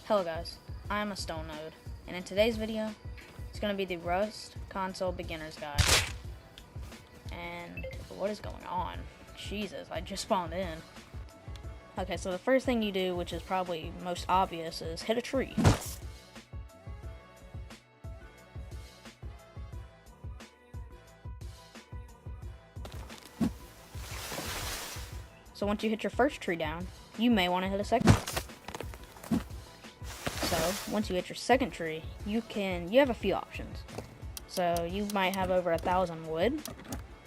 Hello guys, I am a stone node, and in today's video, it's going to be the Rust Console Beginner's Guide. And what is going on? Jesus, I just spawned in. Okay, so the first thing you do, which is probably most obvious, is hit a tree. So once you hit your first tree down, you may want to hit a second. So once you hit your second tree, you have a few options. So you might have over 1,000 wood,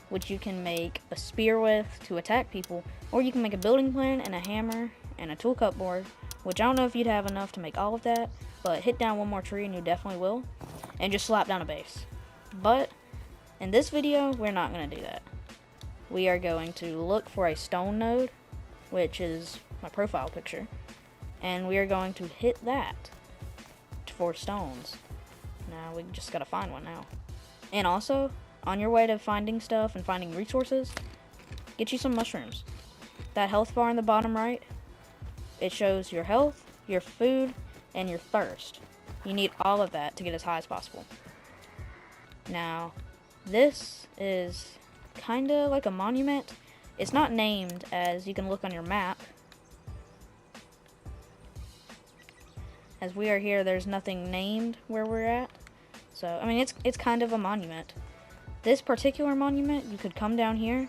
which you can make a spear with to attack people, or you can make a building plan and a hammer and a tool cut board, which I don't know if you'd have enough to make all of that, but hit down one more tree and you definitely will, and just slap down a base. But in this video, we're not going to do that. We are going to look for a stone node, which is my profile picture, and we are going to hit that for stones. Now we just gotta find one now. And also, on your way to finding stuff and finding resources, get you some mushrooms. That health bar in the bottom right, it shows your health, your food, and your thirst. You need all of that to get as high as possible. Now, this is kinda like a monument. It's not named, as you can look on your map. As we are here, there's nothing named where we're at. So, I mean, it's kind of a monument. This particular monument, you could come down here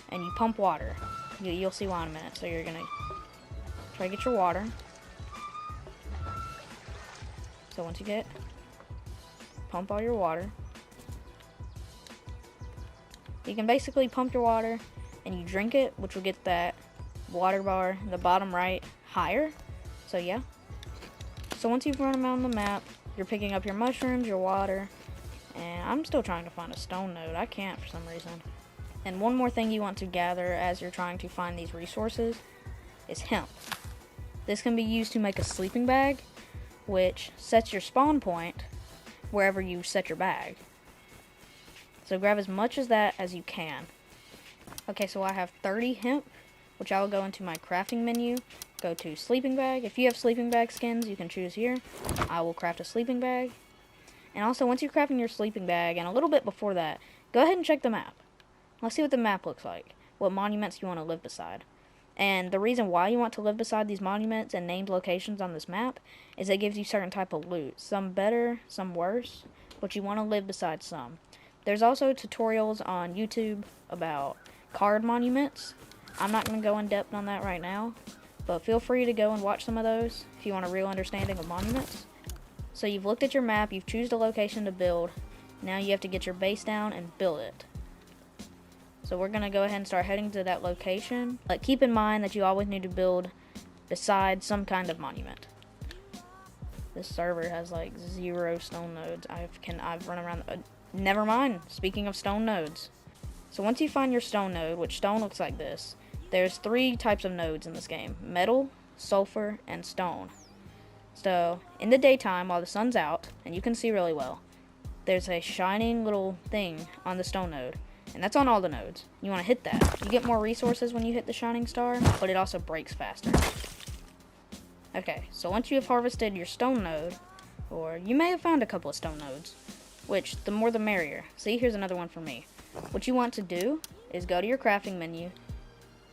and you pump water. You'll see why in a minute. So you're gonna try to get your water. So once you pump all your water. You can basically pump your water and you drink it, which will get that water bar in the bottom right higher. So yeah. So once you've run them out on the map, you're picking up your mushrooms, your water, and I'm still trying to find a stone node. I can't for some reason. And one more thing you want to gather as you're trying to find these resources is hemp. This can be used to make a sleeping bag, which sets your spawn point wherever you set your bag. So grab as much as that as you can. Okay, so I have 30 hemp, which I will go into my crafting menu. Go to sleeping bag. If you have sleeping bag skins, you can choose here. I will craft a sleeping bag. And also, once you're crafting your sleeping bag, and a little bit before that, go ahead and check the map. Let's see what the map looks like. What monuments you want to live beside. And the reason why you want to live beside these monuments and named locations on this map is it gives you certain type of loot. Some better, some worse, but you want to live beside some. There's also tutorials on YouTube about card monuments. I'm not going to go in depth on that right now, but feel free to go and watch some of those if you want a real understanding of monuments. So you've looked at your map, you've chosen a location to build. Now you have to get your base down and build it. So we're going to go ahead and start heading to that location. But keep in mind that you always need to build beside some kind of monument. This server has like 0 stone nodes. I've run around. Never mind. Speaking of stone nodes. So once you find your stone node, which stone looks like this, there's 3 types of nodes in this game: metal, sulfur, and stone. So in the daytime, while the sun's out and you can see really well, there's a shining little thing on the stone node, and that's on all the nodes. You want to hit that. You get more resources when you hit the shining star, but it also breaks faster. Okay, so once you have harvested your stone node, or you may have found a couple of stone nodes, which the more the merrier. See, here's another one for me. What you want to do is go to your crafting menu.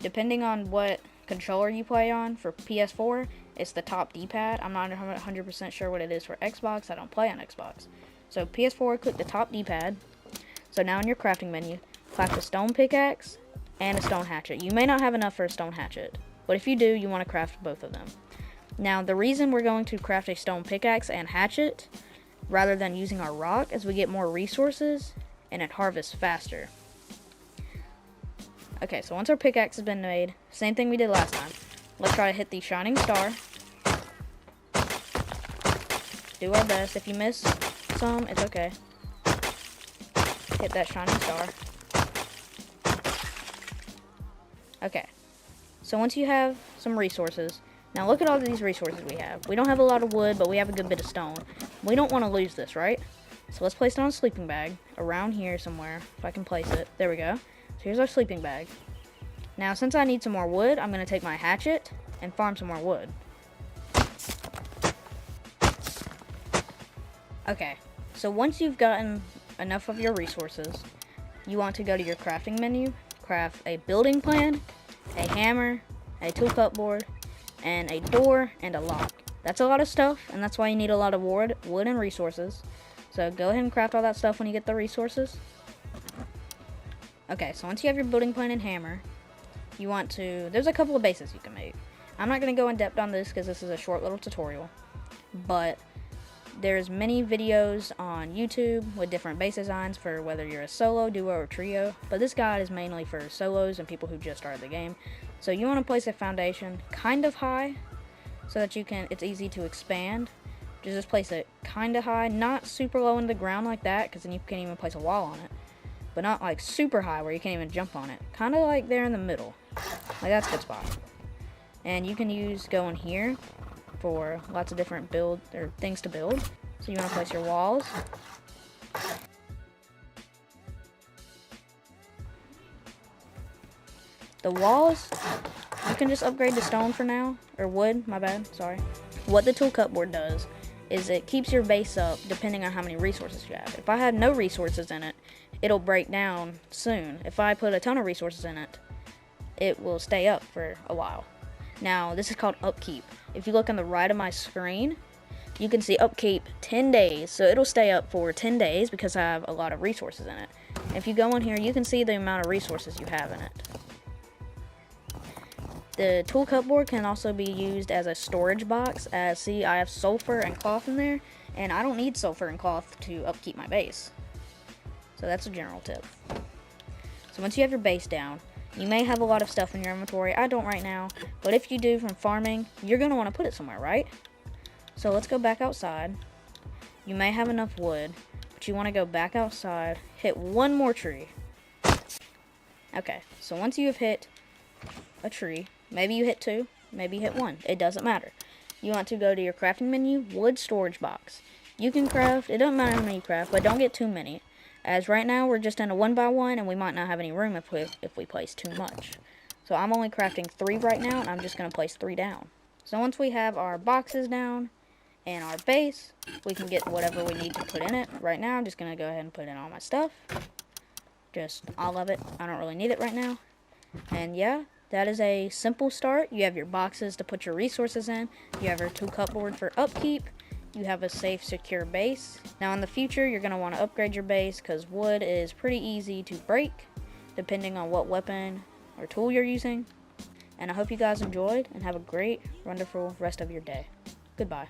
Depending on what controller you play on, for PS4, it's the top D-pad. I'm not 100% sure what it is for Xbox. I don't play on Xbox. So PS4, click the top D-pad. So now in your crafting menu, craft a stone pickaxe and a stone hatchet. You may not have enough for a stone hatchet, but if you do, you want to craft both of them. Now, the reason we're going to craft a stone pickaxe and hatchet rather than using our rock is we get more resources and it harvests faster. Okay, so once our pickaxe has been made, same thing we did last time. Let's try to hit the shining star. Do our best. If you miss some, it's okay. Hit that shining star. Okay, so once you have some resources, now look at all of these resources we have. We don't have a lot of wood, but we have a good bit of stone. We don't want to lose this, right? So let's place it on a sleeping bag around here somewhere, if I can place it. There we go. So here's our sleeping bag. Now, since I need some more wood, I'm going to take my hatchet and farm some more wood. Okay, so once you've gotten enough of your resources, you want to go to your crafting menu, craft a building plan, a hammer, a tool cut board, and a door and a lock. That's a lot of stuff, and that's why you need a lot of wood and resources. So go ahead and craft all that stuff when you get the resources. Okay, so once you have your building plan and hammer, you want to, there's a couple of bases you can make. I'm not going to go in depth on this because this is a short little tutorial, but there's many videos on YouTube with different base designs for whether you're a solo, duo, or trio, but this guide is mainly for solos and people who just started the game. So you want to place a foundation kind of high so that it's easy to expand. Just place it kind of high, not super low in the ground like that, because then you can't even place a wall on it, but not like super high where you can't even jump on it. Kind of like there in the middle, like that's a good spot. And you can go in here for lots of different things to build. So you want to place your walls. The walls, you can just upgrade to stone for now, or wood, my bad, sorry. What the tool cut board does is it keeps your base up depending on how many resources you have. If I have no resources in it, it'll break down soon. If I put a ton of resources in it, it will stay up for a while. Now, this is called upkeep. If you look on the right of my screen, you can see upkeep 10 days. So it'll stay up for 10 days because I have a lot of resources in it. If you go in here, you can see the amount of resources you have in it. The tool cut board can also be used as a storage box. As see, I have sulfur and cloth in there, and I don't need sulfur and cloth to upkeep my base. So that's a general tip. So once you have your base down, you may have a lot of stuff in your inventory. I don't right now, but if you do from farming, you're going to want to put it somewhere, right? So let's go back outside. You may have enough wood, but you want to go back outside, hit one more tree. Okay, so once you have hit a tree, maybe you hit two, maybe you hit one, it doesn't matter. You want to go to your crafting menu, wood storage box. You can craft, it doesn't matter how many you craft, but don't get too many. As right now, we're just in a 1x1, and we might not have any room if we place too much. So I'm only crafting 3 right now, and I'm just going to place 3 down. So once we have our boxes down and our base, we can get whatever we need to put in it. Right now, I'm just going to go ahead and put in all my stuff. Just all of it. I don't really need it right now. And yeah, that is a simple start. You have your boxes to put your resources in. You have your tool cut board for upkeep. You have a safe, secure base. Now in the future, you're going to want to upgrade your base because wood is pretty easy to break depending on what weapon or tool you're using. And I hope you guys enjoyed and have a great, wonderful rest of your day. Goodbye.